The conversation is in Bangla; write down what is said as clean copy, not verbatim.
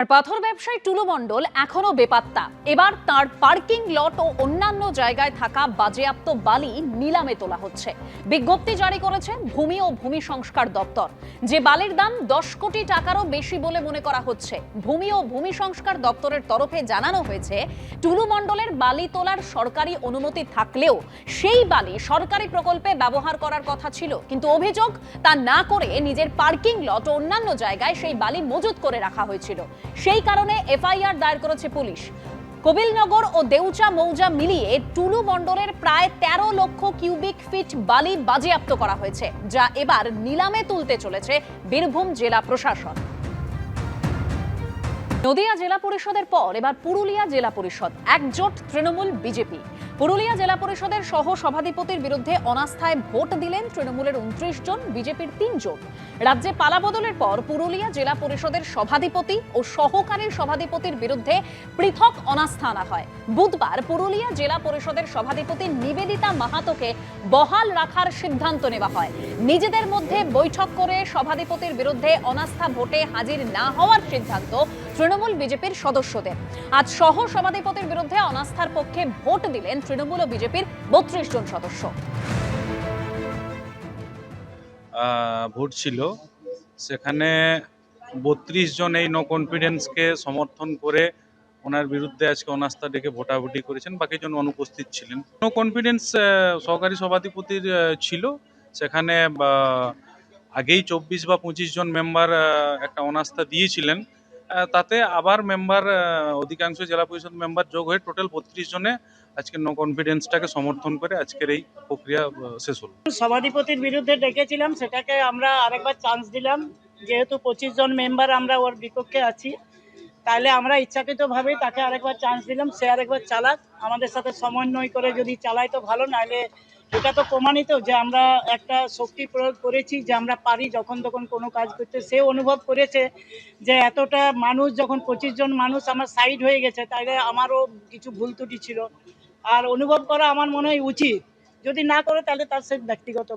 আর পাথর ব্যবসায়ী টুলু মণ্ডল এখনো বেপাত্তা। এবার তার পার্কিং লট ও অন্যান্য জায়গায় থাকা বাজেয়াপ্ত বালি নিলামে তোলা হচ্ছে। বিজ্ঞপ্তি জারি করেছে ভূমি ও ভূমি সংস্কার দপ্তর। যে বালির দাম 10 কোটি টাকারও বেশি বলে মনে করা হচ্ছে। ভূমি ও ভূমি সংস্কার দপ্তরের তরফে জানানো হয়েছে, টুলু মণ্ডলের বালি তোলার সরকারি অনুমতি থাকলেও সেই বালি সরকারি প্রকল্পে ব্যবহার করার কথা ছিল, কিন্তু অভিযোগ তা না করে নিজের পার্কিং লট ও অন্যান্য জায়গায় সেই বালি মজুত করে রাখা হয়েছিল। সেই কারণে এফআইআর দায়ের করেছে পুলিশ। কবিলনগর ও দেউচা মৌজা মিলিয়ে টুলু মণ্ডলের প্রায় 13 লক্ষ কিউবিক ফিট বালি বাজেয়াপ্ত করা হয়েছে, যা এবার নিলামে তুলতে চলেছে বীরভূম জেলা প্রশাসন। নদিয়া জেলা পরিষদের পর এবার পুরুলিয়া জেলা পরিষদ। একজোট তৃণমূল বিজেপি। পুরুলিয়া জেলা পরিষদের সহ সভাধিপতির বিরুদ্ধে অনাস্থায় ভোট দিলেন তৃণমূলের 29 জন, বিজেপির 3 জন। রাজ্যে পালাবদলের পর পুরুলিয়া জেলা পরিষদের সভাধিপতি ও সহকারী সভাধিপতির বিরুদ্ধে পৃথক অনাস্থা আনা হয়। বুধবার পুরুলিয়া জেলা পরিষদের সভাধিপতি নিবেদিতা মাহাতোকে বহাল রাখার সিদ্ধান্ত নেওয়া হয়। নিজেদের মধ্যে বৈঠক করে সভাধিপতির বিরুদ্ধে অনাস্থা ভোটে হাজির না হওয়ার সিদ্ধান্ত তৃণমূল বিজেপির সদস্যদের। আজ সহ সভাধিপতির বিরুদ্ধে অনাস্থার পক্ষে ভোট দিলেন তৃণমূল ও বিজেপির 32 জন সদস্য। ভোট ছিল, সেখানে 32 জন এই নো কনফিডেন্সকে সমর্থন করে ওনার বিরুদ্ধে আজকে অনাস্থা ডেকে ভোটাভুটি করেছেন। বাকি জন অনুপস্থিত ছিলেন। নো কনফিডেন্স সহকারী সভাধিপতির ছিল, সেখানে আগেই 24 বা 25 জন মেম্বার একটা অনাস্থা দিয়েছিলেন। তাতে আবার মেম্বার অধিকাংশ জেলা পরিষদ মেম্বার যোগ হয়ে টোটাল 32 জনে আজকে নো কনফিডেন্সটাকে সমর্থন করে আজকের এই প্রক্রিয়া শেষ হলো। সভাধিপতির বিরুদ্ধে ডেকেছিলাম, সেটাকে আমরা আরেকবার চান্স দিলাম। যেহেতু 25 জন মেম্বার আমরা ওর বিপক্ষে আছি, তাহলে আমরা ইচ্ছাকৃতভাবেই তাকে আরেকবার চান্স দিলাম। সে আরেকবার চালাক, আমাদের সাথে সমন্বয় করে যদি চালায় তো ভালো, নাহলে এটা তো প্রমাণিত যে আমরা একটা শক্তি প্রয়োগ করেছি, যে আমরা পারি যখন তখন কোনো কাজ করতে। সে অনুভব করেছে যে এতটা মানুষ যখন 25 জন মানুষ আমার সাইড হয়ে গেছে, তাহলে আমারও কিছু ভুল ত্রুটি ছিল। আর অনুভব করা আমার মনে হয় উচিত, যদি না করে তাহলে তার সে ব্যক্তিগত